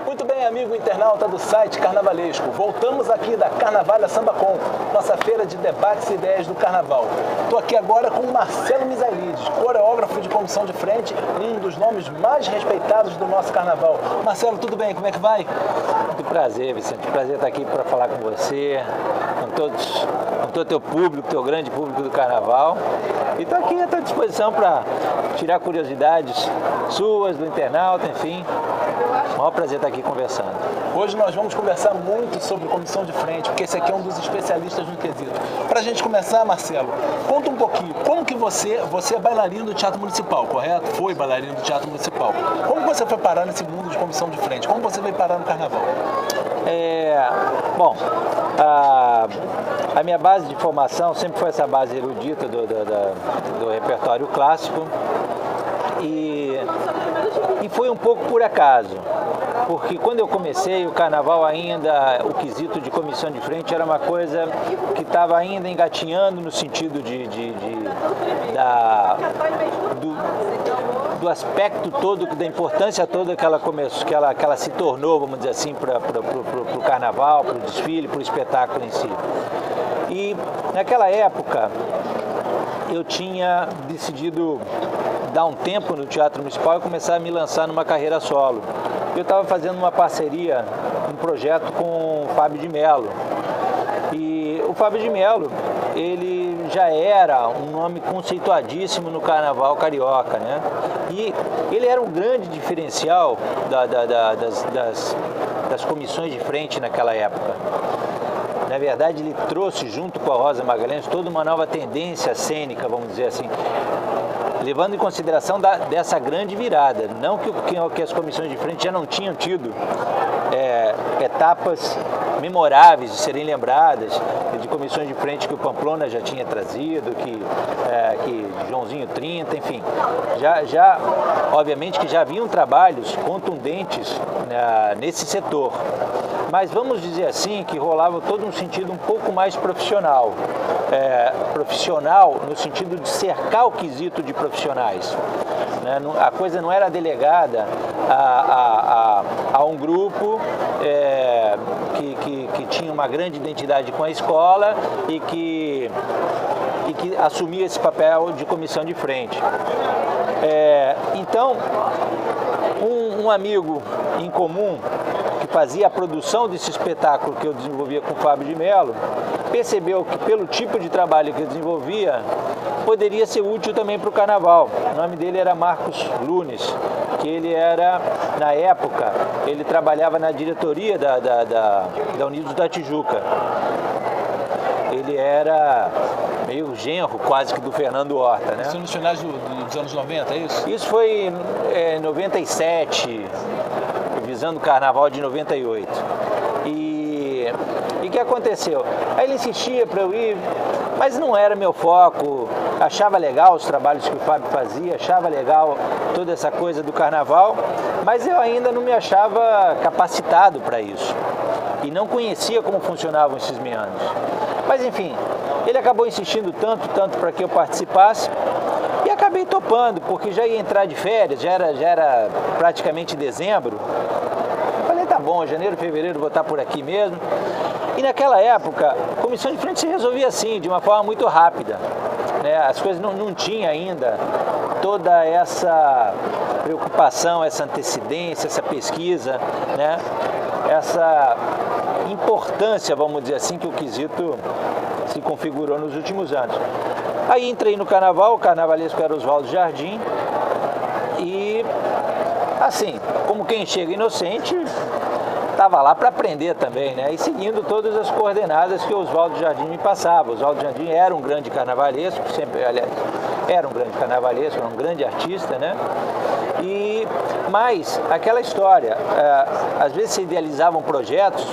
Muito bem, amigo internauta do site Carnavalesco. Voltamos aqui da Carnavalha Samba Com, nossa feira de debates e ideias do Carnaval. Estou aqui agora com o Marcelo Misaelides, coreógrafo de comissão de frente, um dos nomes mais respeitados do nosso Carnaval. Marcelo, tudo bem? Como é que vai? Muito prazer, Vicente. Prazer estar aqui para falar com você, com todo o teu público, teu grande público do Carnaval. E estou aqui à tua disposição para tirar curiosidades suas, do internauta, enfim. Maior prazer estar aqui conversando. Hoje nós vamos conversar muito sobre comissão de frente, porque esse aqui é um dos especialistas no quesito. Para a gente começar, Marcelo, conta um pouquinho, como que você é bailarino do Teatro Municipal, correto? Foi bailarino do Teatro Municipal. Como você foi parar nesse mundo de comissão de frente? Como você veio parar no Carnaval? Bom, a minha base de formação sempre foi essa base erudita do repertório clássico e foi um pouco por acaso, porque quando eu comecei o Carnaval ainda, o quesito de comissão de frente era uma coisa que estava ainda engatinhando no sentido do aspecto todo, da importância toda que ela se tornou, vamos dizer assim, para o Carnaval, para o desfile, para o espetáculo em si. E naquela época eu tinha decidido dar um tempo no Teatro Municipal e começar a me lançar numa carreira solo. Eu estava fazendo uma parceria, um projeto com o Fábio de Mello. E o Fábio de Mello, ele já era um nome conceituadíssimo no Carnaval carioca, né? E ele era um grande diferencial das comissões de frente naquela época. Na verdade, ele trouxe, junto com a Rosa Magalhães, toda uma nova tendência cênica, vamos dizer assim, levando em consideração dessa grande virada. Não que as comissões de frente já não tinham tido etapas memoráveis de serem lembradas, de comissões de frente que o Pamplona já tinha trazido, que Joãozinho 30, enfim. Obviamente que já haviam trabalhos contundentes nesse setor. Mas vamos dizer assim que rolava todo um sentido um pouco mais profissional. Profissional no sentido de cercar o quesito de profissionais. Né? A coisa não era delegada a um grupo que tinha uma grande identidade com a escola e que assumia esse papel de comissão de frente. Então, um amigo em comum que fazia a produção desse espetáculo que eu desenvolvia com o Fábio de Mello, percebeu que pelo tipo de trabalho que eu desenvolvia, poderia ser útil também para o Carnaval. O nome dele era Marcos Lunes, que ele era, na época, ele trabalhava na diretoria da Unidos da Tijuca. Ele era meio genro quase que do Fernando Horta, né? Isso nos finais dos anos 90, é isso? Isso foi em 97, visando o Carnaval de 98. E o que aconteceu? Aí ele insistia para eu ir, mas não era meu foco. Achava legal os trabalhos que o Fábio fazia, achava legal toda essa coisa do Carnaval, mas eu ainda não me achava capacitado para isso. E não conhecia como funcionavam esses meandros. Mas enfim, ele acabou insistindo tanto para que eu participasse e acabei topando, porque já ia entrar de férias, já era praticamente dezembro. Eu falei, tá bom, janeiro, fevereiro vou estar por aqui mesmo. E naquela época, a comissão de frente se resolvia assim, de uma forma muito rápida. Né? As coisas não tinham ainda toda essa preocupação, essa antecedência, essa pesquisa, né? Essa importância, vamos dizer assim, que o quesito se configurou nos últimos anos. Aí entrei no Carnaval, o carnavalesco era Oswaldo Jardim e, assim, como quem chega inocente, estava lá para aprender também, né? E seguindo todas as coordenadas que o Oswaldo Jardim me passava. O Oswaldo Jardim era um grande carnavalesco, sempre, aliás, era um grande carnavalesco, era um grande artista, né? Mas aquela história, às vezes se idealizavam projetos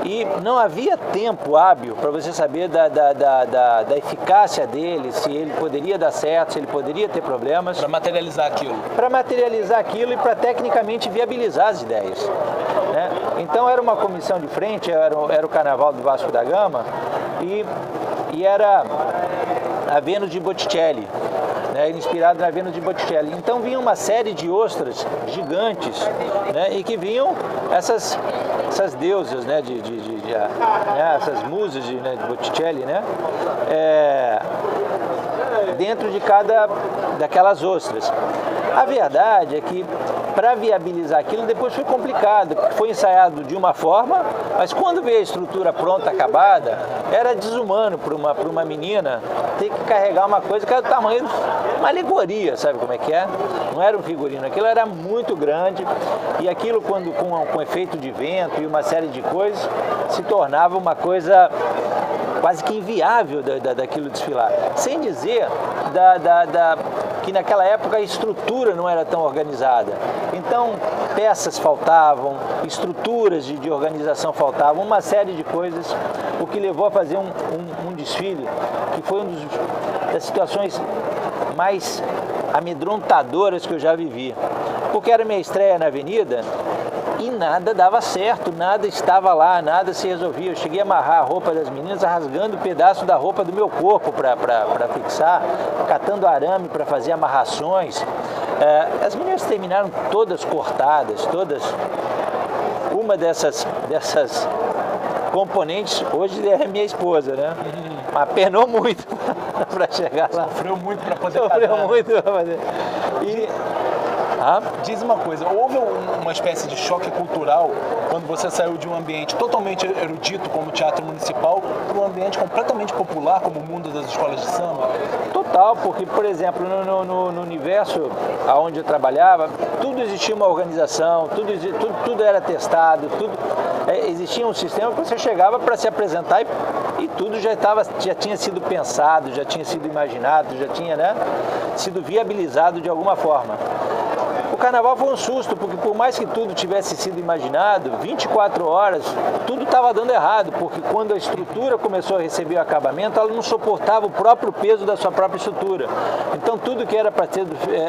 e não havia tempo hábil para você saber da eficácia dele, se ele poderia dar certo, se ele poderia ter problemas. Para materializar aquilo. Para materializar aquilo e para tecnicamente viabilizar as ideias. Né? Então era uma comissão de frente, era o Carnaval do Vasco da Gama e era a Vênus de Botticelli. né, inspirado na Vênus de Botticelli. Então vinha uma série de ostras gigantes, né, e que vinham essas deusas, né, né, essas musas de Botticelli, né, dentro de cada daquelas ostras. A verdade é que para viabilizar aquilo depois foi complicado, porque foi ensaiado de uma forma, mas quando veio a estrutura pronta, acabada, era desumano para uma menina ter que carregar uma coisa que era do tamanho de uma alegoria, sabe como é que é? Não era um figurino, aquilo era muito grande e aquilo quando com efeito de vento e uma série de coisas, se tornava uma coisa quase que inviável daquilo desfilar. Sem dizer que naquela época a estrutura não era tão organizada. Então, peças faltavam, estruturas de organização faltavam, uma série de coisas, o que levou a fazer um desfile que foi uma das situações mais amedrontadoras que eu já vivi. Porque era minha estreia na Avenida e nada dava certo, nada estava lá, nada se resolvia. Eu cheguei a amarrar a roupa das meninas rasgando um pedaço da roupa do meu corpo para fixar, catando arame para fazer amarrações. As meninas terminaram todas cortadas, todas. Uma dessas componentes hoje é minha esposa, né? Mas penou muito para chegar lá. Sofreu muito para poder Sofreu casar. muito para fazer. Diz uma coisa, houve uma espécie de choque cultural quando você saiu de um ambiente totalmente erudito como o Teatro Municipal para um ambiente completamente popular como o mundo das escolas de samba? Total, porque, por exemplo, no universo onde eu trabalhava, tudo existia uma organização, tudo era testado, existia um sistema que você chegava para se apresentar e tudo já tinha sido pensado, já tinha sido imaginado, já tinha, né, sido viabilizado de alguma forma. O carnaval foi um susto, porque por mais que tudo tivesse sido imaginado, 24 horas, tudo estava dando errado, porque quando a estrutura começou a receber o acabamento, ela não suportava o próprio peso da sua própria estrutura. Então tudo que era para ser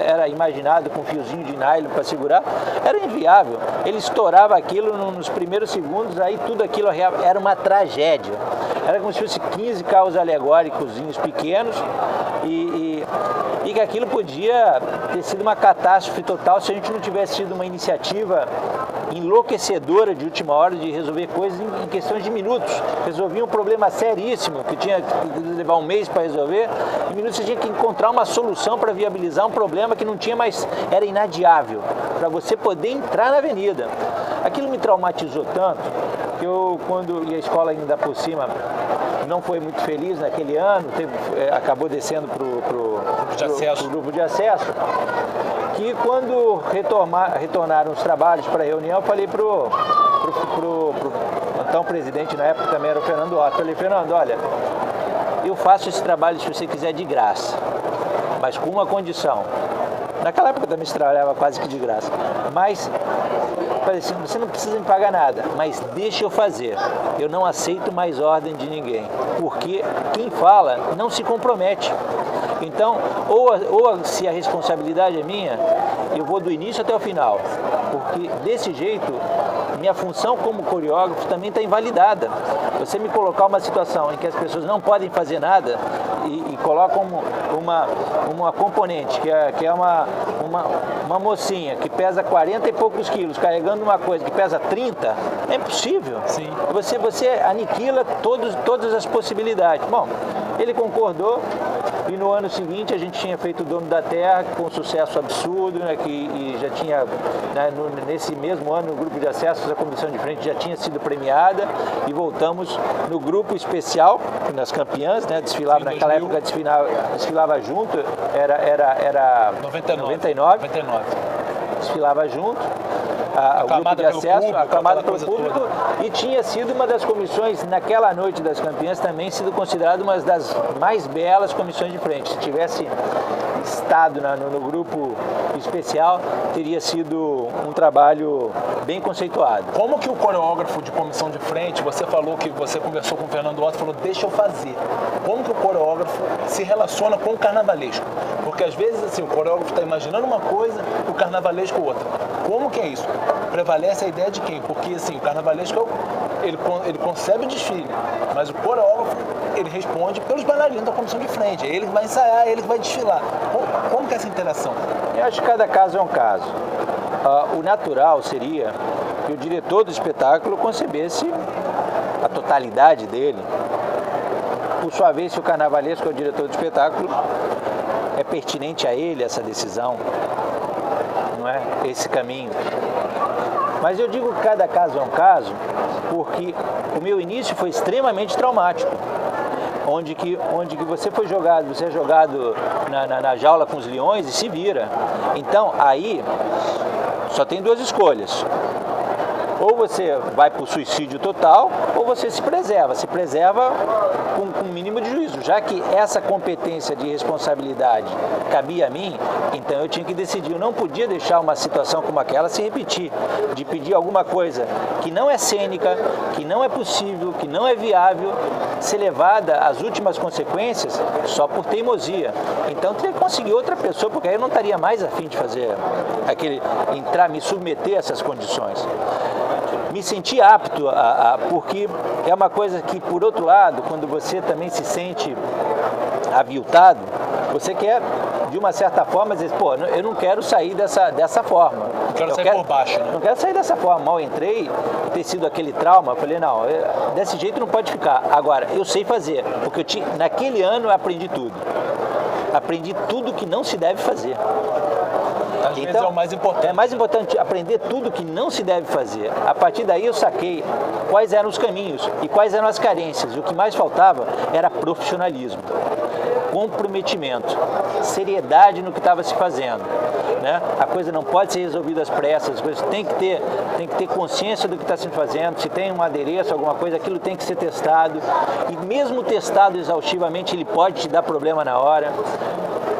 era imaginado com fiozinho de nylon para segurar, era inviável. Ele estourava aquilo nos primeiros segundos, aí tudo aquilo era uma tragédia. Era como se fosse 15 carros alegóricos pequenos e que aquilo podia ter sido uma catástrofe total se a gente não tivesse tido uma iniciativa enlouquecedora de última hora de resolver coisas em questões de minutos. Resolvia um problema seríssimo que tinha que levar um mês para resolver. Em minutos você tinha que encontrar uma solução para viabilizar um problema que não tinha mais, era inadiável, para você poder entrar na avenida. Aquilo me traumatizou tanto que e a escola ainda por cima não foi muito feliz naquele ano, acabou descendo para o grupo de acesso, que quando retornaram os trabalhos para a reunião, eu falei pro então presidente na época também era o Fernando Otto, falei, Fernando, olha, eu faço esse trabalho se você quiser de graça, mas com uma condição. Naquela época também se trabalhava quase que de graça, mas falei assim, você não precisa me pagar nada, mas deixa eu fazer. Eu não aceito mais ordem de ninguém, porque quem fala não se compromete. Então, ou se a responsabilidade é minha, eu vou do início até o final, porque desse jeito, minha função como coreógrafo também está invalidada. Você me colocar uma situação em que as pessoas não podem fazer nada e colocam uma componente, que é uma mocinha que pesa 40 e poucos quilos, carregando uma coisa que pesa 30, é impossível. Sim. Você aniquila todas as possibilidades. Bom, ele concordou e no ano seguinte a gente tinha feito o Dono da Terra com um sucesso absurdo, né, e já tinha, né, nesse mesmo ano, no grupo de acessos, a comissão de frente já tinha sido premiada e voltamos no grupo especial, nas campeãs, né, desfilava naquela época, desfilava junto, era 99, desfilava junto. O grupo de acesso, aclamada pelo público, e tinha sido uma das comissões, naquela noite das campeãs, também sido considerada uma das mais belas comissões de frente. Se tivesse estado no grupo especial, teria sido um trabalho bem conceituado. Como que o coreógrafo de comissão de frente, você falou que você conversou com o Fernando Otto e falou, deixa eu fazer. Como que o coreógrafo se relaciona com o carnavalesco? Porque às vezes assim, o coreógrafo está imaginando uma coisa e o carnavalesco outra. Como que é isso? Prevalece a ideia de quem? Porque assim, o carnavalesco ele concebe o desfile, mas o coreógrafo ele responde pelos bailarinos da comissão de frente. Ele vai ensaiar, ele vai desfilar. Como que é essa interação? Eu acho que cada caso é um caso. O natural seria que o diretor do espetáculo concebesse a totalidade dele. Por sua vez, se o carnavalesco é o diretor do espetáculo, é pertinente a ele essa decisão, não é? Esse caminho. Mas eu digo que cada caso é um caso porque o meu início foi extremamente traumático. Onde que você é jogado na jaula com os leões e se vira. Então, aí, só tem duas escolhas. Ou você vai para o suicídio total, ou você se preserva com o mínimo de juízo. Já que essa competência de responsabilidade cabia a mim, então eu tinha que decidir. Eu não podia deixar uma situação como aquela se repetir, de pedir alguma coisa que não é cênica, que não é possível, que não é viável, ser levada às últimas consequências só por teimosia. Então eu teria que conseguir outra pessoa, porque aí eu não estaria mais a fim de fazer me submeter a essas condições. Me senti apto, porque é uma coisa que, por outro lado, quando você também se sente aviltado, você quer, de uma certa forma, dizer, pô, eu não quero sair dessa forma. Não quero sair por baixo, né? Não quero sair dessa forma. Mal entrei, ter sido aquele trauma, eu falei, não, desse jeito não pode ficar. Agora, eu sei fazer, porque naquele ano eu aprendi tudo. Aprendi tudo que não se deve fazer. Às vezes é o mais importante. É mais importante aprender tudo que não se deve fazer. A partir daí eu saquei quais eram os caminhos e quais eram as carências. O que mais faltava era profissionalismo, comprometimento, seriedade no que estava se fazendo. Né? A coisa não pode ser resolvida às pressas, as coisas tem que ter consciência do que está se fazendo. Se tem um adereço, alguma coisa, aquilo tem que ser testado. E mesmo testado exaustivamente, ele pode te dar problema na hora.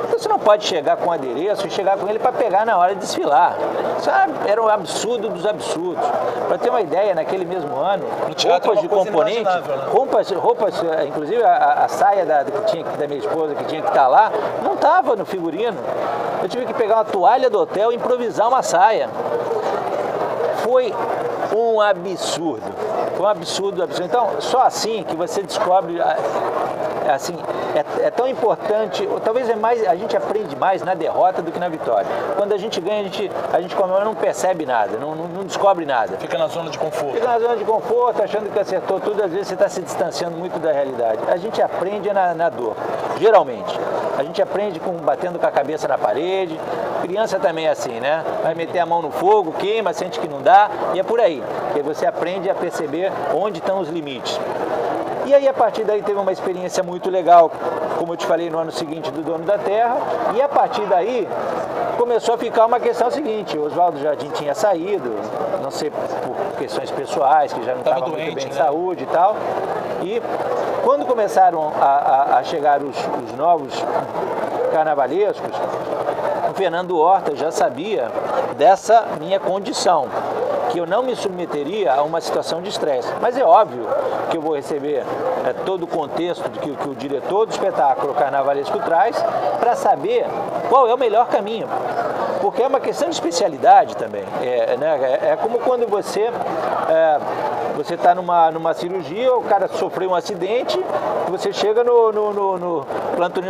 Você não pode chegar com o adereço e chegar com ele para pegar na hora de desfilar. Isso era um absurdo dos absurdos. Para ter uma ideia, naquele mesmo ano, roupas de componente, né? roupas, inclusive a saia da minha esposa que tinha que estar lá, não estava no figurino. Eu tive que pegar uma toalha do hotel e improvisar uma saia. Foi um absurdo. Foi um absurdo. Então, só assim que você descobre... Assim, é tão importante, talvez a gente aprende mais na derrota do que na vitória. Quando a gente ganha, a gente não percebe nada, não descobre nada. Fica na zona de conforto. Fica na zona de conforto, achando que acertou tudo, às vezes você está se distanciando muito da realidade. A gente aprende na dor, geralmente. A gente aprende batendo com a cabeça na parede. Criança também é assim, né? Vai meter a mão no fogo, queima, sente que não dá, e é por aí. Porque você aprende a perceber onde estão os limites. E aí, a partir daí, teve uma experiência muito legal, como eu te falei, no ano seguinte, do Dono da Terra. E a partir daí, começou a ficar uma questão seguinte. O Oswaldo Jardim tinha saído, não sei, por questões pessoais, que já não estava muito bem de saúde e tal. E quando começaram a chegar os novos carnavalescos, o Fernando Horta já sabia dessa minha condição, que eu não me submeteria a uma situação de estresse. Mas é óbvio que eu vou receber todo o contexto que o diretor do espetáculo carnavalesco traz para saber qual é o melhor caminho. Porque é uma questão de especialidade também. É como quando você está numa cirurgia, o cara sofreu um acidente, você chega no plantão,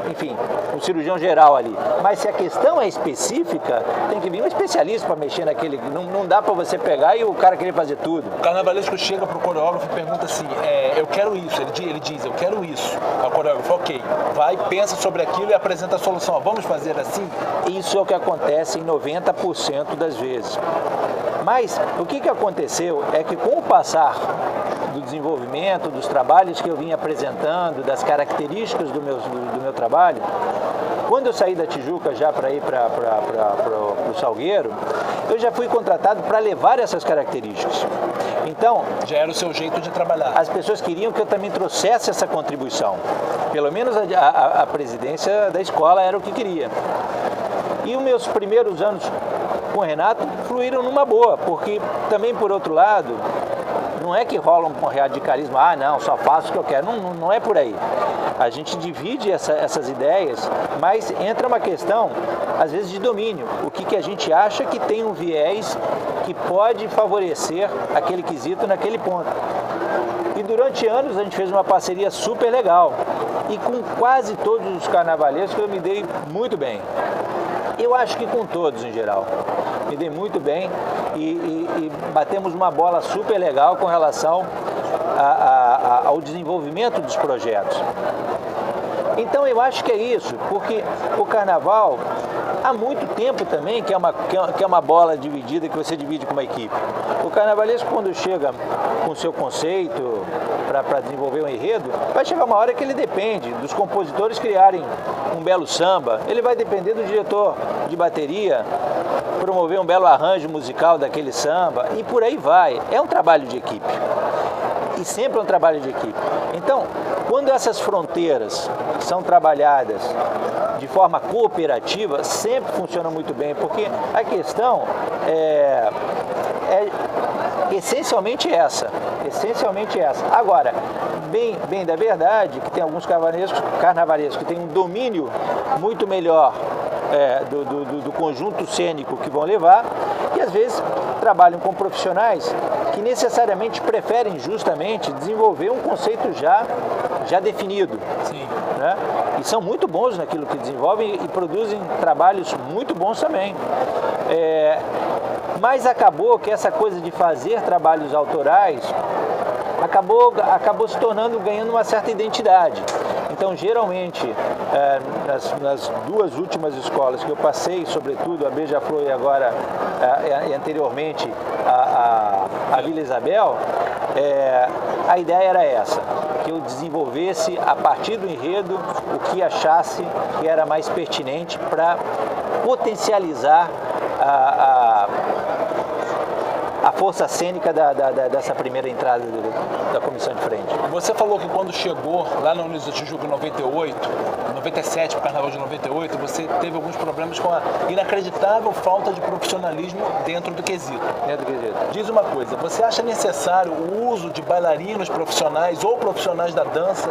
enfim, no cirurgião geral ali. Mas se a questão é específica, tem que vir um especialista para mexer naquele. Não dá para você pegar e o cara querer fazer tudo. O carnavalesco chega pro coreógrafo e pergunta assim, eu quero isso. Ele diz, eu quero isso. O coreógrafo, ok, vai, pensa sobre aquilo e apresenta a solução. Vamos fazer assim? Isso é o que acontece em 90% das vezes. Mas o que aconteceu é que com o passar do desenvolvimento, dos trabalhos que eu vim apresentando, das características do meu trabalho, quando eu saí da Tijuca já para ir para o Salgueiro, eu já fui contratado para levar essas características. Então, já era o seu jeito de trabalhar. As pessoas queriam que eu também trouxesse essa contribuição. Pelo menos a presidência da escola era o que queria. E os meus primeiros anos com o Renato fluíram numa boa, porque também, por outro lado, não é que rola um radicalismo, não, só faço o que eu quero. Não é por aí. A gente divide essas ideias, mas entra uma questão às vezes de domínio, o que a gente acha que tem um viés que pode favorecer aquele quesito naquele ponto. E durante anos a gente fez uma parceria super legal e com quase todos os carnavalescos eu me dei muito bem. Eu acho que com todos em geral. Me dei muito bem e batemos uma bola super legal com relação ao desenvolvimento dos projetos. Então eu acho que é isso, porque o carnaval há muito tempo também que é uma bola dividida que você divide com uma equipe. O carnavalesco, quando chega com o seu conceito para desenvolver um enredo, vai chegar uma hora que ele depende dos compositores criarem um belo samba, ele vai depender do diretor de bateria promover um belo arranjo musical daquele samba e por aí vai. É um trabalho de equipe. E sempre é um trabalho de equipe. Então, quando essas fronteiras são trabalhadas de forma cooperativa, sempre funciona muito bem, porque a questão é essencialmente essa. Agora, bem da verdade, que tem alguns carnavalescos que têm um domínio muito melhor do conjunto cênico que vão levar, e às vezes trabalham com profissionais que necessariamente preferem justamente desenvolver um conceito já definido. Sim. Né? E são muito bons naquilo que desenvolvem e produzem trabalhos muito bons também. Mas acabou que essa coisa de fazer trabalhos autorais acabou se ganhando uma certa identidade. Então, geralmente, nas duas últimas escolas que eu passei, sobretudo a Beija-Flor e agora, anteriormente, a Vila Isabel, a ideia era essa, que eu desenvolvesse, a partir do enredo, o que achasse que era mais pertinente para potencializar a força cênica dessa primeira entrada da comissão de frente. Você falou que quando chegou lá na Unidos da Tijuca em 97, para o Carnaval de 98, você teve alguns problemas com a inacreditável falta de profissionalismo dentro do quesito. Diz uma coisa, você acha necessário o uso de bailarinos profissionais ou profissionais da dança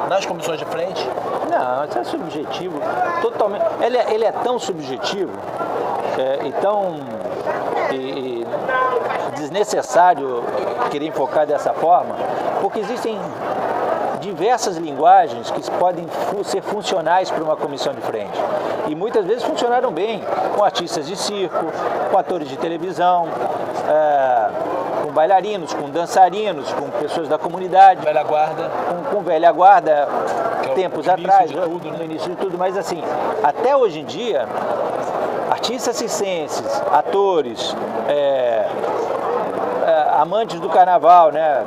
nas comissões de frente? Não, isso é subjetivo, totalmente. Ele é tão subjetivo e tão desnecessário querer enfocar dessa forma, porque existem diversas linguagens que podem ser funcionais para uma comissão de frente. E muitas vezes funcionaram bem com artistas de circo, com atores de televisão, com bailarinos, com dançarinos, com pessoas da comunidade. Velha guarda. Com velha guarda, tempos atrás, tudo, né? No início de tudo, mas assim, até hoje em dia, artistas circenses, atores, amantes do carnaval, né?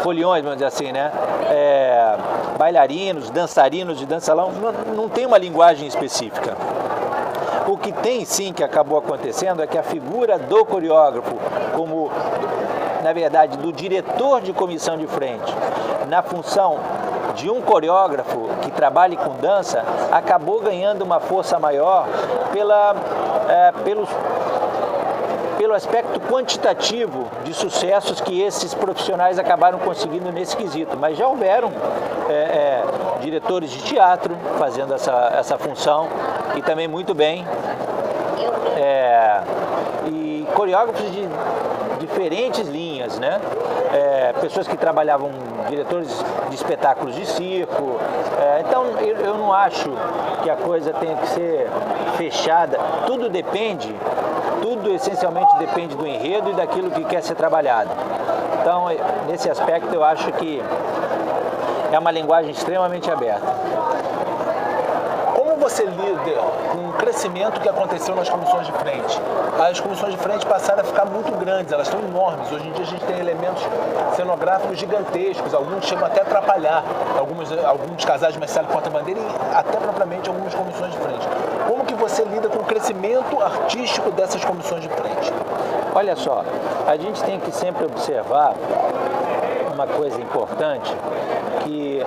Foliões, vamos dizer assim, né? Bailarinos, dançarinos de dança-salão, não tem uma linguagem específica. O que tem sim que acabou acontecendo é que a figura do coreógrafo, como na verdade do diretor de comissão de frente, na função de um coreógrafo que trabalhe com dança, acabou ganhando uma força maior pelo aspecto quantitativo de sucessos que esses profissionais acabaram conseguindo nesse quesito. Mas já houveram diretores de teatro fazendo essa função e também muito bem. E coreógrafos de diferentes linhas, né? Pessoas que trabalhavam, diretores de espetáculos de circo. Então, eu não acho que a coisa tenha que ser fechada. Tudo essencialmente depende do enredo e daquilo que quer ser trabalhado. Então, nesse aspecto, eu acho que é uma linguagem extremamente aberta. Como você lida com o crescimento que aconteceu nas comissões de frente? As comissões de frente passaram a ficar muito grandes, elas estão enormes. Hoje em dia a gente tem elementos cenográficos gigantescos, alguns chegam até a atrapalhar alguns casais de mestre e porta-bandeira e até propriamente algumas comissões de frente. Como que você lida com o crescimento artístico dessas comissões de frente? Olha só, a gente tem que sempre observar uma coisa importante, que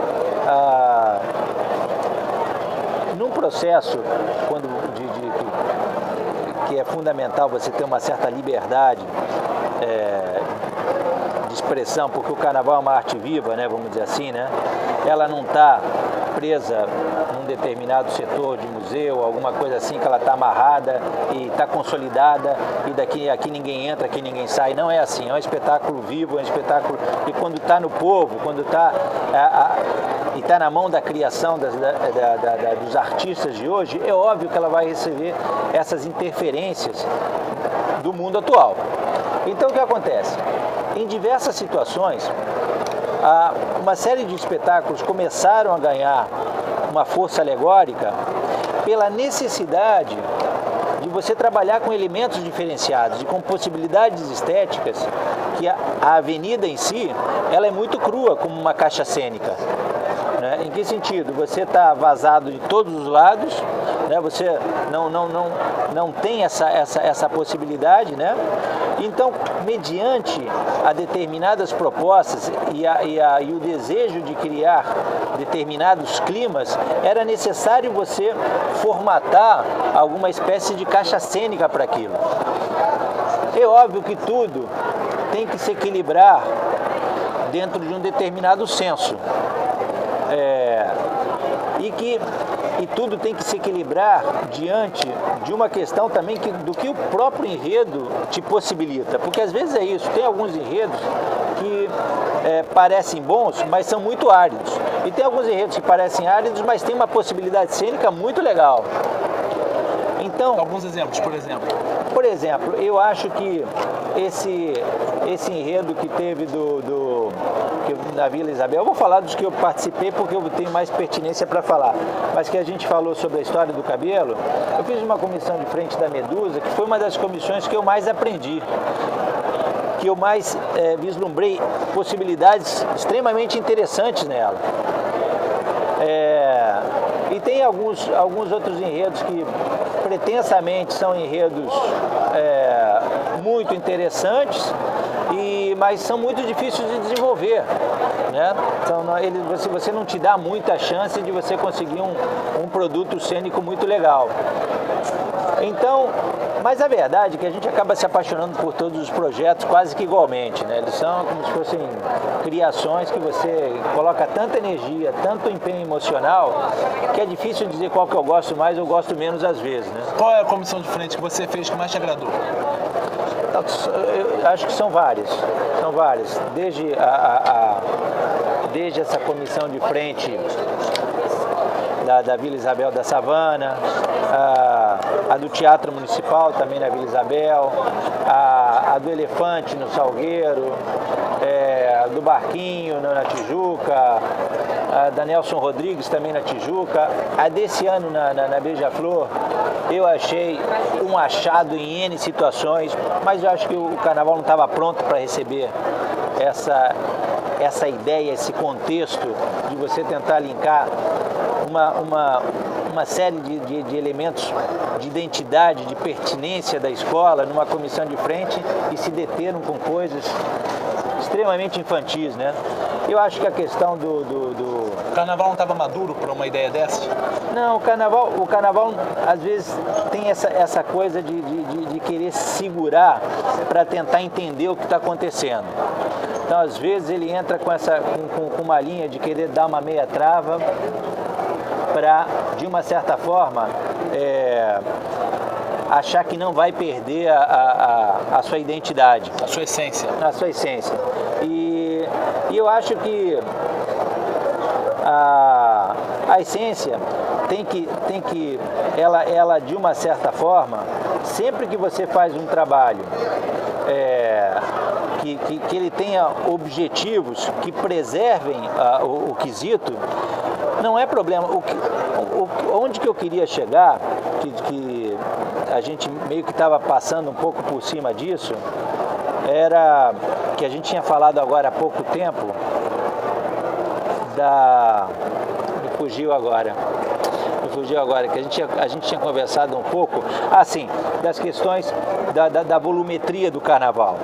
num processo que é fundamental você ter uma certa liberdade de expressão, porque o carnaval é uma arte viva, né, vamos dizer assim, né? Ela não está presa num determinado setor de museu, alguma coisa assim, que ela está amarrada e está consolidada e aqui ninguém entra, aqui ninguém sai. Não é assim, é um espetáculo vivo, é um espetáculo que quando está no povo, quando está e está na mão da criação dos artistas de hoje, é óbvio que ela vai receber essas interferências do mundo atual. Então o que acontece? Em diversas situações, uma série de espetáculos começaram a ganhar uma força alegórica pela necessidade de você trabalhar com elementos diferenciados e com possibilidades estéticas que a avenida em si, ela é muito crua como uma caixa cênica. Em que sentido? Você está vazado de todos os lados, né? Você não tem essa possibilidade, né? Então, mediante a determinadas propostas e o desejo de criar determinados climas, era necessário você formatar alguma espécie de caixa cênica para aquilo. É óbvio que tudo tem que se equilibrar dentro de um determinado senso. E tudo tem que se equilibrar diante de uma questão também do que o próprio enredo te possibilita. Porque às vezes é isso, tem alguns enredos que parecem bons, mas são muito áridos. E tem alguns enredos que parecem áridos, mas tem uma possibilidade cênica muito legal. Então, alguns exemplos, por exemplo. Por exemplo, eu acho que esse enredo que teve da Vila Isabel, eu vou falar dos que eu participei porque eu tenho mais pertinência para falar, mas que a gente falou sobre a história do cabelo, eu fiz uma comissão de frente da Medusa, que foi uma das comissões que eu mais aprendi, que eu mais vislumbrei possibilidades extremamente interessantes nela. E tem alguns outros enredos que pretensamente são enredos muito interessantes, mas são muito difíceis de desenvolver, né? Então, você não te dá muita chance de você conseguir um produto cênico muito legal. Então, mas a verdade é que a gente acaba se apaixonando por todos os projetos quase que igualmente, né? Eles são como se fossem criações que você coloca tanta energia, tanto empenho emocional, que é difícil dizer qual que eu gosto mais ou gosto menos às vezes, né? Qual é a comissão de frente que você fez que mais te agradou? Eu acho que são várias. Desde essa comissão de frente da Vila Isabel da Savana, a do Teatro Municipal também na Vila Isabel, a do Elefante no Salgueiro, do Barquinho na Tijuca, a da Nelson Rodrigues também na Tijuca, a desse ano na Beija-Flor, eu achei um achado em N situações, mas eu acho que o Carnaval não estava pronto para receber essa ideia, esse contexto de você tentar linkar uma série de elementos de identidade, de pertinência da escola numa comissão de frente e se deteram com coisas extremamente infantis, né? Eu acho que a questão O Carnaval não estava maduro para uma ideia dessa? Não, o Carnaval às vezes tem essa coisa de querer segurar para tentar entender o que está acontecendo. Então, às vezes, ele entra com uma linha de querer dar uma meia trava para, de uma certa forma, achar que não vai perder a sua identidade. A sua essência. A sua essência. E eu acho que a essência ela de uma certa forma, sempre que você faz um trabalho que ele tenha objetivos que preservem o quesito, não é problema. Onde que eu queria chegar, que a gente meio que estava passando um pouco por cima disso, era que a gente tinha falado agora há pouco tempo Me fugiu agora, que a gente tinha conversado um pouco, das questões da volumetria do Carnaval.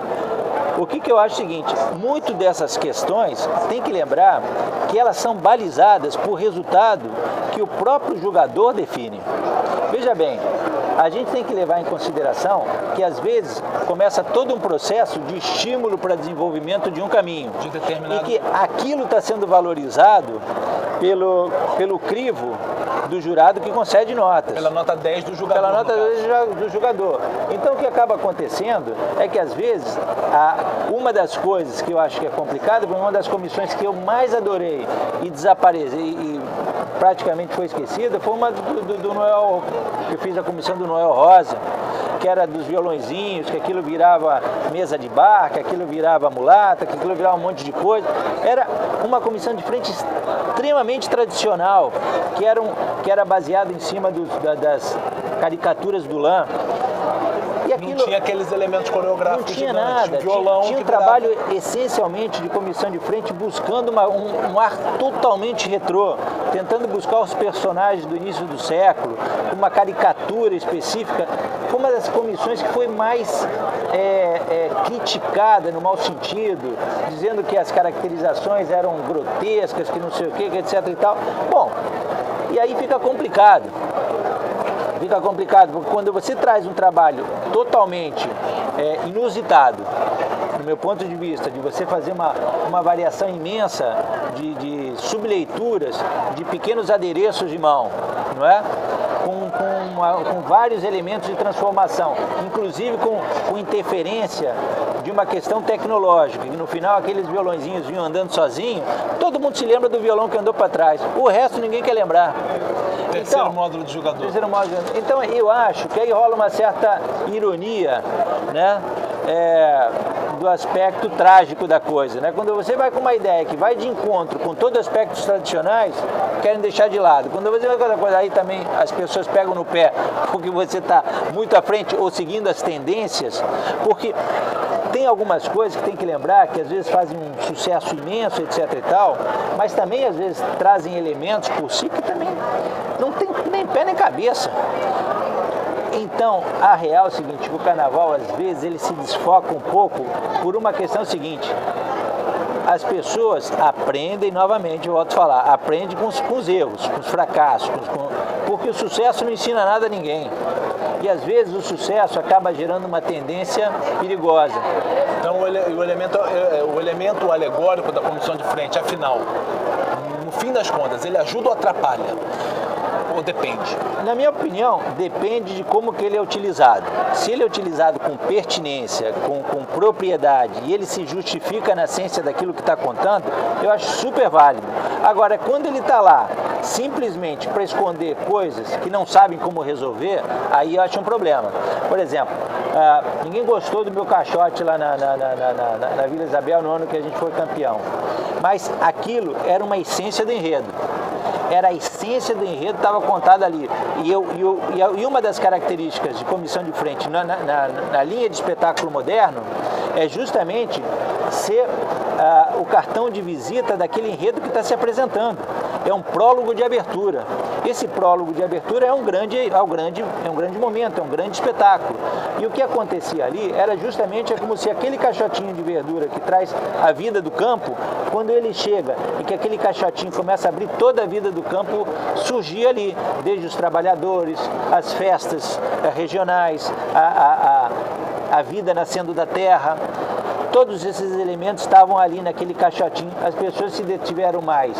O que eu acho é o seguinte, muito dessas questões, tem que lembrar que elas são balizadas por resultado que o próprio jogador define. Veja bem, a gente tem que levar em consideração que, às vezes, começa todo um processo de estímulo para desenvolvimento de um caminho. De determinado... E que aquilo está sendo valorizado pelo crivo do jurado que concede notas. Pela nota 10 do jogador. Pela nota 10 do jogador. Então, o que acaba acontecendo é que, às vezes, uma das coisas que eu acho que é complicada, uma das comissões que eu mais adorei e desapareceu, e praticamente foi esquecida, foi uma do Noel, que eu fiz a comissão do Noel Rosa, que era dos violõezinhos, que aquilo virava mesa de bar, que aquilo virava mulata, que aquilo virava um monte de coisa. Era uma comissão de frente extremamente tradicional, que era baseada em cima das caricaturas do Lã. E aquilo, não tinha aqueles elementos coreográficos. Não tinha gigantes, nada, violão tinha um trabalho essencialmente de comissão de frente buscando um ar totalmente retrô, tentando buscar os personagens do início do século, uma caricatura específica. Foi uma das comissões que foi mais criticada no mau sentido, dizendo que as caracterizações eram grotescas, que não sei o que, etc e tal. Bom, e aí fica complicado. Fica complicado, porque quando você traz um trabalho totalmente inusitado, no meu ponto de vista, de você fazer uma variação imensa de subleituras, de pequenos adereços de mão, não é? Com vários elementos de transformação, inclusive com interferência de uma questão tecnológica, que no final aqueles violãozinhos vinham andando sozinhos, todo mundo se lembra do violão que andou para trás, o resto ninguém quer lembrar. Terceiro módulo de jogador. Terceiro módulo. Então eu acho que aí rola uma certa ironia, né? Do aspecto trágico da coisa, né? Quando você vai com uma ideia que vai de encontro com todos os aspectos tradicionais, querem deixar de lado. Quando você vai com outra coisa, aí também as pessoas pegam no pé porque você está muito à frente ou seguindo as tendências, porque tem algumas coisas que tem que lembrar que às vezes fazem um sucesso imenso, etc e tal, mas também às vezes trazem elementos por si que também não tem nem pé nem cabeça. Então, a real é o seguinte, o carnaval às vezes ele se desfoca um pouco por uma questão seguinte: as pessoas aprendem novamente, eu volto a falar, aprendem com os erros, com os fracassos, porque o sucesso não ensina nada a ninguém. E às vezes o sucesso acaba gerando uma tendência perigosa. Então o elemento alegórico da comissão de frente, afinal, no fim das contas, ele ajuda ou atrapalha? Ou depende? Na minha opinião, depende de como que ele é utilizado. Se ele é utilizado com pertinência, com propriedade, e ele se justifica na essência daquilo que está contando, eu acho super válido. Agora, quando ele está lá simplesmente para esconder coisas que não sabem como resolver, aí eu acho um problema. Por exemplo, ninguém gostou do meu caixote lá na Vila Isabel no ano que a gente foi campeão. Mas aquilo era uma essência do enredo. Era a essência do enredo, estava contada ali. E uma das características de comissão de frente na linha de espetáculo moderno é justamente ser o cartão de visita daquele enredo que está se apresentando. É um prólogo de abertura. Esse prólogo de abertura é um grande momento, é um grande espetáculo. E o que acontecia ali era justamente como se aquele caixotinho de verdura que traz a vida do campo, quando ele chega e que aquele caixotinho começa a abrir toda a vida do campo, surgia ali, desde os trabalhadores, as festas regionais, a vida nascendo da terra. Todos esses elementos estavam ali naquele caixotinho. As pessoas se detiveram mais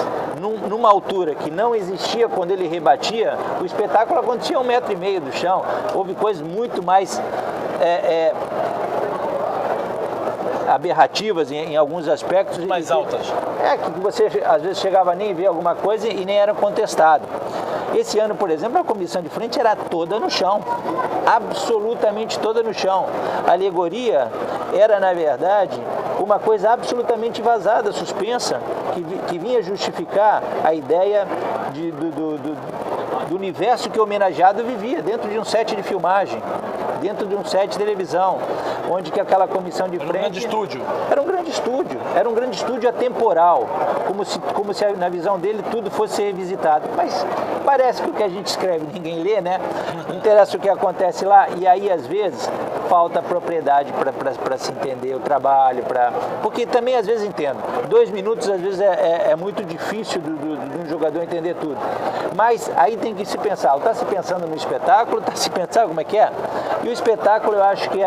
numa altura que não existia quando ele rebatia. O espetáculo acontecia a 1,5 metro do chão. Houve coisas muito mais aberrativas em alguns aspectos. Mais altas. Que você às vezes chegava a nem ver alguma coisa e nem era contestado. Esse ano, por exemplo, a comissão de frente era toda no chão, absolutamente toda no chão. A alegoria era, na verdade, uma coisa absolutamente vazada, suspensa, que vinha justificar a ideia do universo que o homenageado vivia dentro de um set de filmagem. dentro de um set de televisão, onde que aquela comissão de frente... Era um grande estúdio. Era um grande estúdio atemporal, como se na visão dele tudo fosse ser revisitado. Mas parece que o que a gente escreve ninguém lê, né? Não interessa o que acontece lá, e aí às vezes falta propriedade para se entender o trabalho, porque também às vezes entendo, 2 minutos às vezes é muito difícil de um jogador entender tudo, mas aí tem que se pensar, está se pensando no espetáculo, está se pensando como é que é, e o espetáculo eu acho que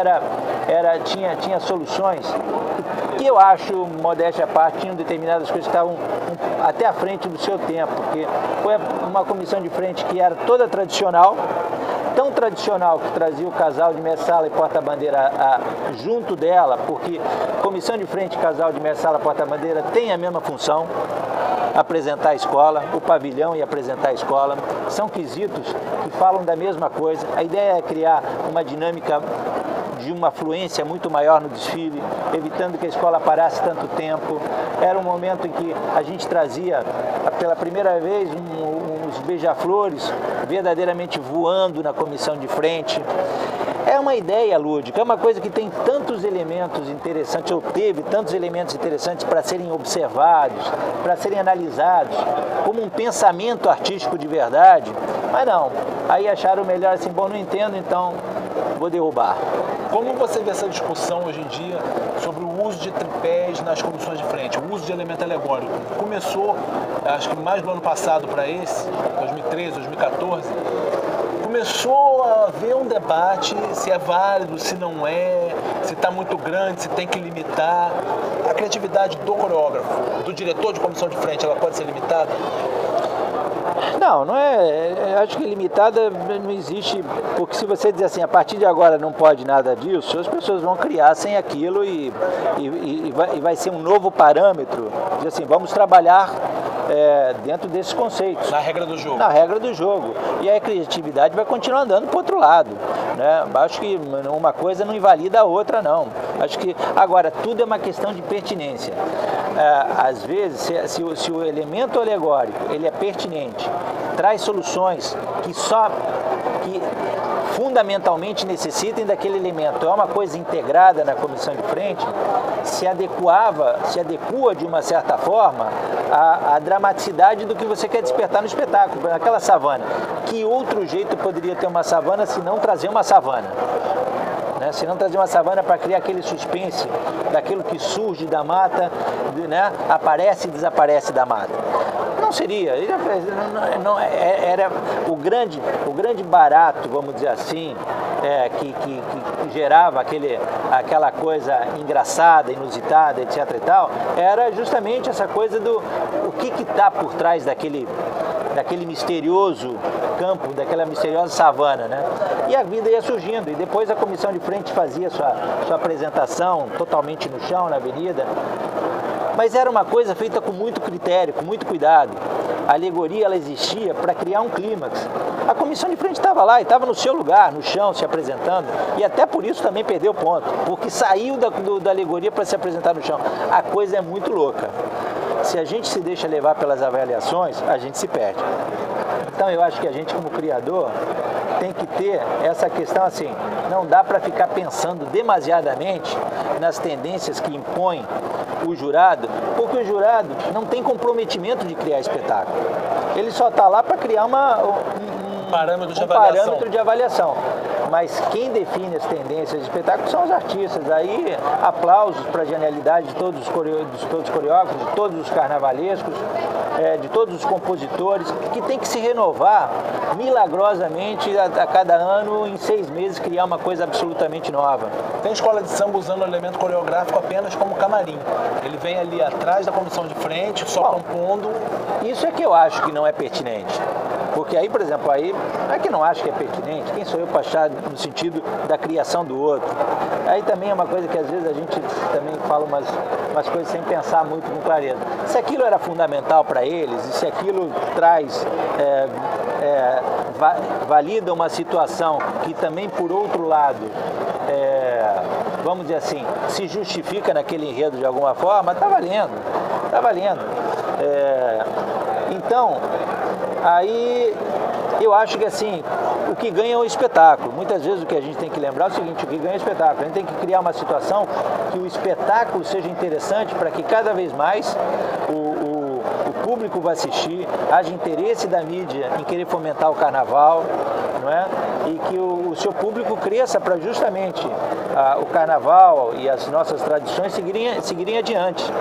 tinha soluções que eu acho, modéstia à parte, tinham determinadas coisas que estavam até à frente do seu tempo, porque foi uma comissão de frente que era toda tradicional, tão tradicional que trazia o casal de mestre-sala e porta-bandeira junto dela, porque comissão de frente, casal de mestre-sala e porta-bandeira tem a mesma função, apresentar a escola, o pavilhão e apresentar a escola, são quesitos que falam da mesma coisa. A ideia é criar uma dinâmica de uma fluência muito maior no desfile, evitando que a escola parasse tanto tempo. Era um momento em que a gente trazia, pela primeira vez, uns beija-flores verdadeiramente voando na comissão de frente. É uma ideia lúdica, é uma coisa que tem tantos elementos interessantes, ou teve tantos elementos interessantes para serem observados, para serem analisados, como um pensamento artístico de verdade, mas não. Aí acharam melhor assim, bom, não entendo, então vou derrubar. Como você vê essa discussão hoje em dia sobre o uso de tripés nas comissões de frente, o uso de elemento alegórico? Começou, acho que mais do ano passado para esse, 2013, 2014, começou a haver um debate se é válido, se não é, se está muito grande, se tem que limitar. A criatividade do coreógrafo, do diretor de comissão de frente, ela pode ser limitada? Não é, acho que limitada não existe, porque se você dizer assim, a partir de agora não pode nada disso, as pessoas vão criar sem aquilo e vai ser um novo parâmetro, dizer assim, vamos trabalhar dentro desses conceitos. Na regra do jogo. Na regra do jogo. E aí a criatividade vai continuar andando para o outro lado, né? Acho que uma coisa não invalida a outra, não. Acho que, agora, tudo é uma questão de pertinência. Às vezes, se o elemento alegórico ele é pertinente, traz soluções que fundamentalmente necessitem daquele elemento, é uma coisa integrada na comissão de frente, se adequa de uma certa forma à dramaticidade do que você quer despertar no espetáculo, naquela savana. Que outro jeito poderia ter uma savana se não trazer uma savana? Né? Se não trazer uma savana para criar aquele suspense daquilo que surge da mata, né? Aparece e desaparece da mata. Não seria, era o grande barato, vamos dizer assim, que gerava aquela coisa engraçada, inusitada, etc. e tal, era justamente essa coisa do o que está por trás daquele misterioso campo, daquela misteriosa savana, né? E a vida ia surgindo, e depois a comissão de frente fazia sua apresentação totalmente no chão, na avenida. Mas era uma coisa feita com muito critério, com muito cuidado. A alegoria, ela existia para criar um clímax. A comissão de frente estava lá, e estava no seu lugar, no chão, se apresentando, e até por isso também perdeu ponto, porque saiu da alegoria para se apresentar no chão. A coisa é muito louca. Se a gente se deixa levar pelas avaliações, a gente se perde. Então eu acho que a gente, como criador, tem que ter essa questão assim, não dá para ficar pensando demasiadamente nas tendências que impõe o jurado, porque o jurado não tem comprometimento de criar espetáculo. Ele só está lá para criar um parâmetro de avaliação. Mas quem define as tendências de espetáculo são os artistas. Aí, aplausos para a genialidade de todos os coreógrafos, de todos os carnavalescos, de todos os compositores, que tem que se renovar milagrosamente a cada ano, em 6 meses, criar uma coisa absolutamente nova. Tem escola de samba usando o elemento coreográfico apenas como camarim. Ele vem ali atrás da comissão de frente, só compondo. Isso é que eu acho que não é pertinente. Porque aí, por exemplo, aí não é que não acho que é pertinente, quem sou eu para achar no sentido da criação do outro? Aí também é uma coisa que às vezes a gente também fala umas coisas sem pensar muito com clareza. Se aquilo era fundamental para eles, e se aquilo traz, valida uma situação que também, por outro lado, vamos dizer assim, se justifica naquele enredo de alguma forma, está valendo, está valendo. Então, aí Eu acho que assim, o que ganha é o espetáculo. Muitas vezes o que a gente tem que lembrar é o seguinte, o que ganha é o espetáculo. A gente tem que criar uma situação que o espetáculo seja interessante para que cada vez mais o público vai assistir, haja interesse da mídia em querer fomentar o carnaval, não é? E que o seu público cresça para justamente o carnaval e as nossas tradições seguirem adiante.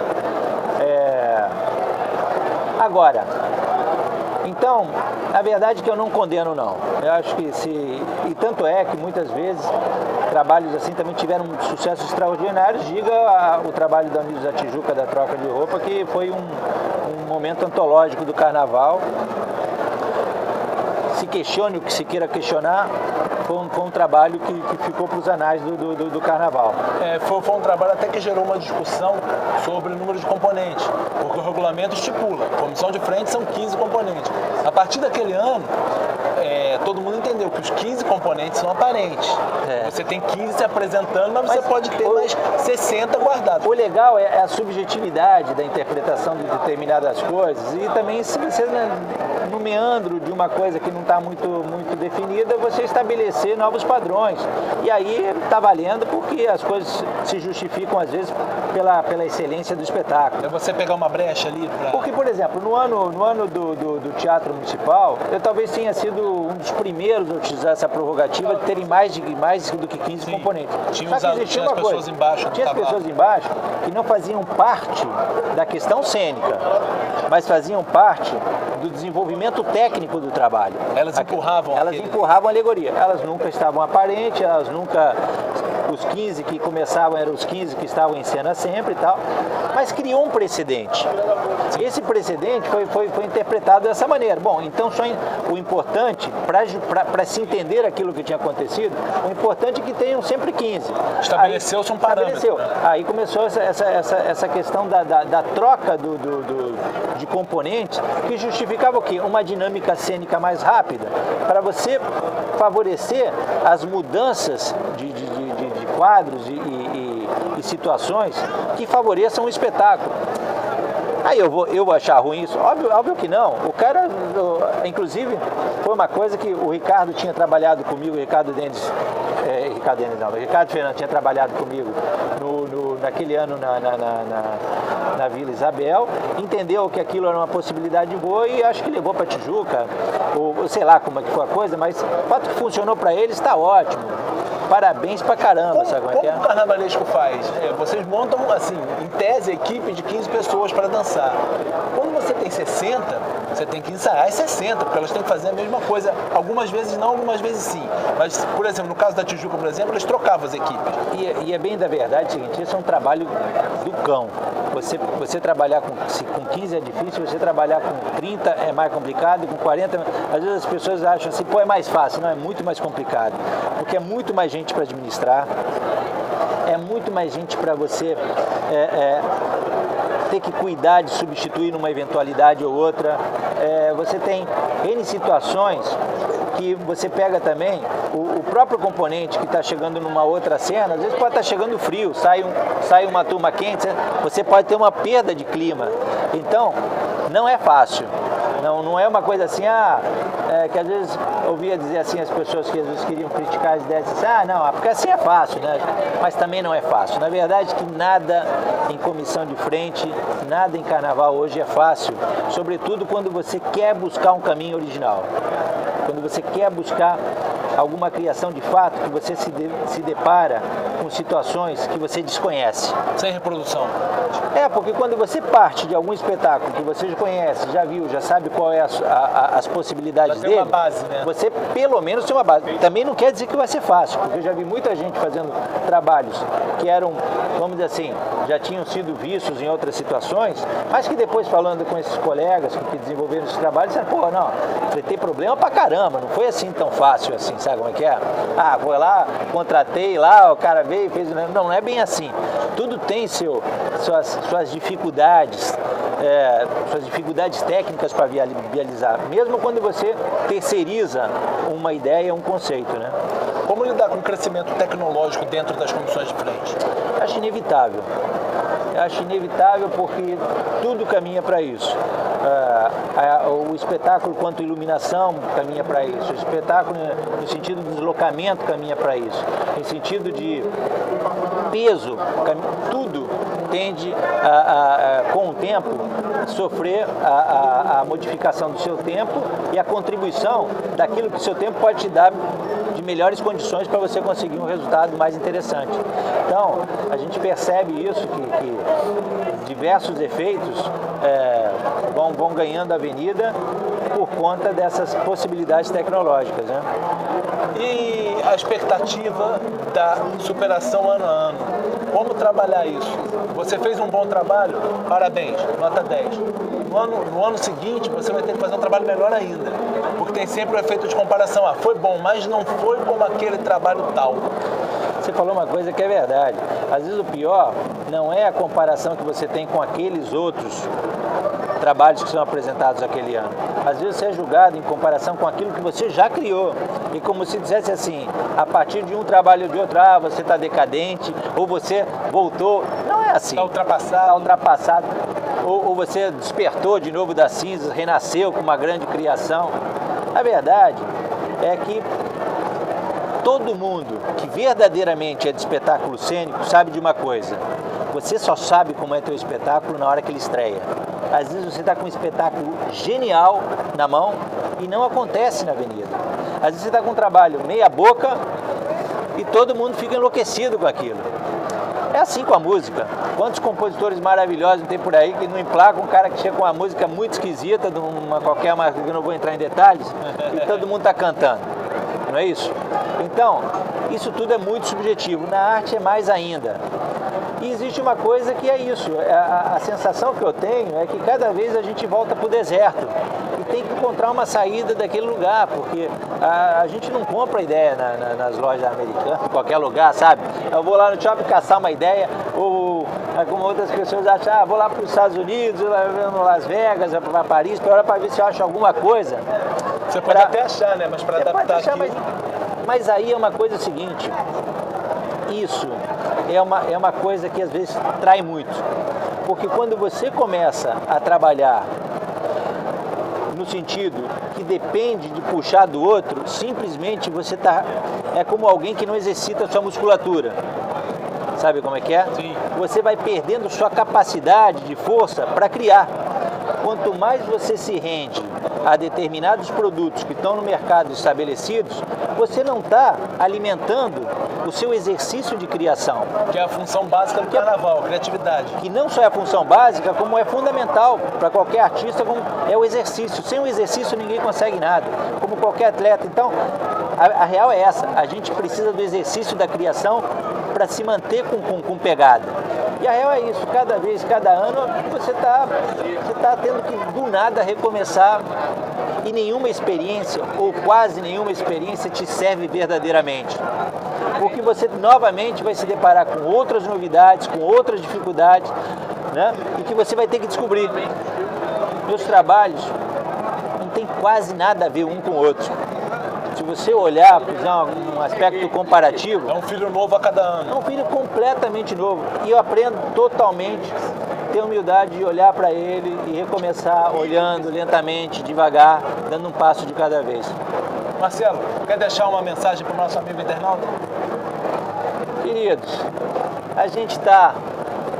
Agora, então, a verdade é que eu não condeno, não. Eu acho que e tanto é que muitas vezes trabalhos assim também tiveram sucessos extraordinários. Diga o trabalho da Unidos da Tijuca, da troca de roupa, que foi um momento antológico do carnaval. Se questione o que se queira questionar, foi um trabalho que ficou para os anais do carnaval. Foi um trabalho até que gerou uma discussão sobre o número de componentes, porque o regulamento estipula, comissão de frente são 15 componentes. A partir daquele ano, todo mundo entendeu que os 15 componentes são aparentes. Você tem 15 se apresentando, mas você pode ter mais 60 guardados. O legal é a subjetividade da interpretação de determinadas coisas, e também se você, no meandro de uma coisa que não está muito definida, você estabelecer novos padrões. E aí está valendo porque as coisas se justificam às vezes pela excelência do espetáculo. É você pegar uma brecha ali para... Porque, por exemplo, no ano do Teatro Municipal, eu talvez tenha sido um dos primeiros a utilizar essa prerrogativa de terem mais do que 15 componentes. Tinha as pessoas embaixo. Tinha as pessoas embaixo que não faziam parte da questão cênica, mas faziam parte do desenvolvimento técnico do trabalho. Elas empurravam a alegoria. Elas nunca estavam aparentes, os 15 que começavam eram os 15 que estavam em cena sempre e tal, mas criou um precedente. Esse precedente foi interpretado dessa maneira. Bom, então o importante, para se entender aquilo que tinha acontecido, o importante é que tenham sempre 15. Estabeleceu-se um parâmetro. Aí começou essa questão da troca de componentes, que justificava o quê? Uma dinâmica cênica mais rápida, para você favorecer as mudanças de quadros e situações que favoreçam o espetáculo. Aí eu vou achar ruim isso? Óbvio que não. O cara, inclusive, foi uma coisa que o Ricardo tinha trabalhado comigo, o Ricardo Fernandes tinha trabalhado comigo naquele ano na Vila Isabel, entendeu que aquilo era uma possibilidade boa e acho que levou para Tijuca, ou sei lá como é que foi a coisa, mas o fato que funcionou para ele está ótimo. Parabéns pra caramba, sabe como é que é? Como o carnavalesco faz? Vocês montam, assim, em tese, a equipe de 15 pessoas para dançar. Quando você tem 60, você tem que ensaiar as 60, porque elas têm que fazer a mesma coisa. Algumas vezes não, algumas vezes sim. Mas, por exemplo, no caso da Tijuca, por exemplo, eles trocavam as equipes. E é bem da verdade o seguinte, isso é um trabalho do cão. Você trabalhar com 15 é difícil, você trabalhar com 30 é mais complicado, com 40, às vezes as pessoas acham assim, é mais fácil. Não, é muito mais complicado, porque é muito mais gente para administrar, é muito mais gente para você ter que cuidar de substituir numa eventualidade ou outra. Você tem N situações que você pega também o próprio componente que está chegando numa outra cena, às vezes pode estar chegando frio, sai uma turma quente, você pode ter uma perda de clima. Então, não é fácil. Não é uma coisa assim, que às vezes ouvia dizer assim, as pessoas que às vezes queriam criticar as ideias, assim, não, porque assim é fácil, né? Mas também não é fácil. Na verdade que nada em comissão de frente, nada em carnaval hoje é fácil, sobretudo quando você quer buscar um caminho original. Quando você quer buscar alguma criação de fato, que você se depara com situações que você desconhece. Sem reprodução. Porque quando você parte de algum espetáculo que você já conhece, já viu, já sabe qual é as possibilidades dele, uma base, né? Você pelo menos tem uma base. Também não quer dizer que vai ser fácil, porque eu já vi muita gente fazendo trabalhos que eram, vamos dizer assim, já tinham sido vistos em outras situações, mas que depois falando com esses colegas que desenvolveram esse trabalho, disseram, não, enfrentei problema pra caramba, não foi assim tão fácil assim, sabe como é que é? Foi lá, contratei lá, o cara veio e fez... Não é bem assim. Tudo tem suas dificuldades, suas dificuldades técnicas para viabilizar, mesmo quando você terceiriza uma ideia, um conceito, né? Como lidar com o crescimento tecnológico dentro das comissões de frente? Acho inevitável. Eu acho inevitável porque tudo caminha para isso. O espetáculo quanto iluminação caminha para isso. O espetáculo no sentido de deslocamento caminha para isso. Em sentido de peso, tudo tende com o tempo sofrer a modificação do seu tempo e a contribuição daquilo que o seu tempo pode te dar de melhores condições para você conseguir um resultado mais interessante. Então, a gente percebe isso, que diversos efeitos vão ganhando avenida por conta dessas possibilidades tecnológicas, né? E a expectativa da superação ano a ano? Como trabalhar isso? Você fez um bom trabalho? Parabéns, nota 10. No ano seguinte, você vai ter que fazer um trabalho melhor ainda, porque tem sempre o efeito de comparação. Foi bom, mas não foi como aquele trabalho tal. Você falou uma coisa que é verdade. Às vezes o pior não é a comparação que você tem com aqueles outros trabalhos que são apresentados aquele ano. Às vezes você é julgado em comparação com aquilo que você já criou. E como se dissesse assim, a partir de um trabalho ou de outro, você está decadente, ou você voltou. Não é assim. Está ultrapassado. Está ultrapassado. Ou você despertou de novo das cinzas, renasceu com uma grande criação. A verdade é que todo mundo que verdadeiramente é de espetáculo cênico sabe de uma coisa: você só sabe como é teu espetáculo na hora que ele estreia. Às vezes você está com um espetáculo genial na mão e não acontece na avenida. Às vezes você está com um trabalho meia boca e todo mundo fica enlouquecido com aquilo. É assim com a música. Quantos compositores maravilhosos tem por aí que não emplacam um cara que chega com uma música muito esquisita, de qualquer marca que eu não vou entrar em detalhes, e todo mundo está cantando. Não é isso? Então, isso tudo é muito subjetivo. Na arte é mais ainda. E existe uma coisa que é isso. A sensação que eu tenho é que cada vez a gente volta para o deserto. E tem que encontrar uma saída daquele lugar, porque a gente não compra ideia nas lojas americanas, em qualquer lugar, sabe? Eu vou lá no shopping caçar uma ideia, ou como outras pessoas acham, vou lá para os Estados Unidos, no Las Vegas, para Paris, para ver se eu acho alguma coisa. Você pode até achar, né? Mas para adaptar achar, aqui... Mas aí é uma coisa seguinte, isso é uma coisa que às vezes trai muito. Porque quando você começa a trabalhar no sentido que depende de puxar do outro, simplesmente você é como alguém que não exercita a sua musculatura. Sabe como é que é? Sim. Você vai perdendo sua capacidade de força para criar. Quanto mais você se rende a determinados produtos que estão no mercado estabelecidos, você não está alimentando o seu exercício de criação. Que é a função básica do carnaval, a criatividade. Que não só é a função básica, como é fundamental para qualquer artista, como é o exercício. Sem o exercício ninguém consegue nada, como qualquer atleta. Então, a real é essa, a gente precisa do exercício da criação para se manter com pegada. E a real é isso, cada ano, você tá tendo que do nada recomeçar e nenhuma experiência, ou quase nenhuma experiência, te serve verdadeiramente. Porque você novamente vai se deparar com outras novidades, com outras dificuldades, né? E que você vai ter que descobrir. Meus trabalhos não tem quase nada a ver um com o outro. Se você olhar, usar um aspecto comparativo... É um filho novo a cada ano. É um filho completamente novo. E eu aprendo totalmente, ter humildade de olhar para ele e recomeçar olhando lentamente, devagar, dando um passo de cada vez. Marcelo, quer deixar uma mensagem para o nosso amigo internauta? Queridos, a gente está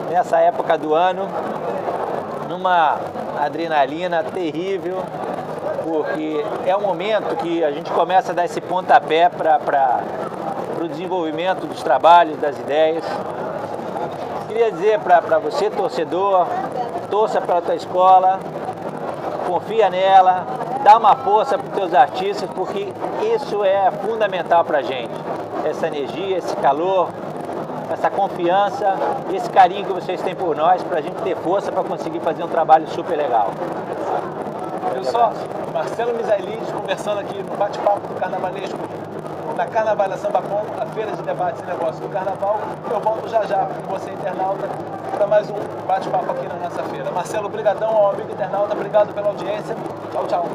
nessa época do ano numa adrenalina terrível, porque é um momento que a gente começa a dar esse pontapé para o desenvolvimento dos trabalhos, das ideias. Queria dizer para você, torcedor, torça pela tua escola, confia nela, dá uma força para os teus artistas, porque isso é fundamental para a gente. Essa energia, esse calor, essa confiança, esse carinho que vocês têm por nós, para a gente ter força para conseguir fazer um trabalho super legal. Viu só? Marcelo Misaelides conversando aqui no bate-papo do Carnavalesco, na Carnavalha Samba Com, a feira de debates e negócios do Carnaval. Eu volto já com você, internauta, para mais um bate-papo aqui na nossa feira. Marcelo, brigadão ao amigo internauta, obrigado pela audiência. Tchau, tchau.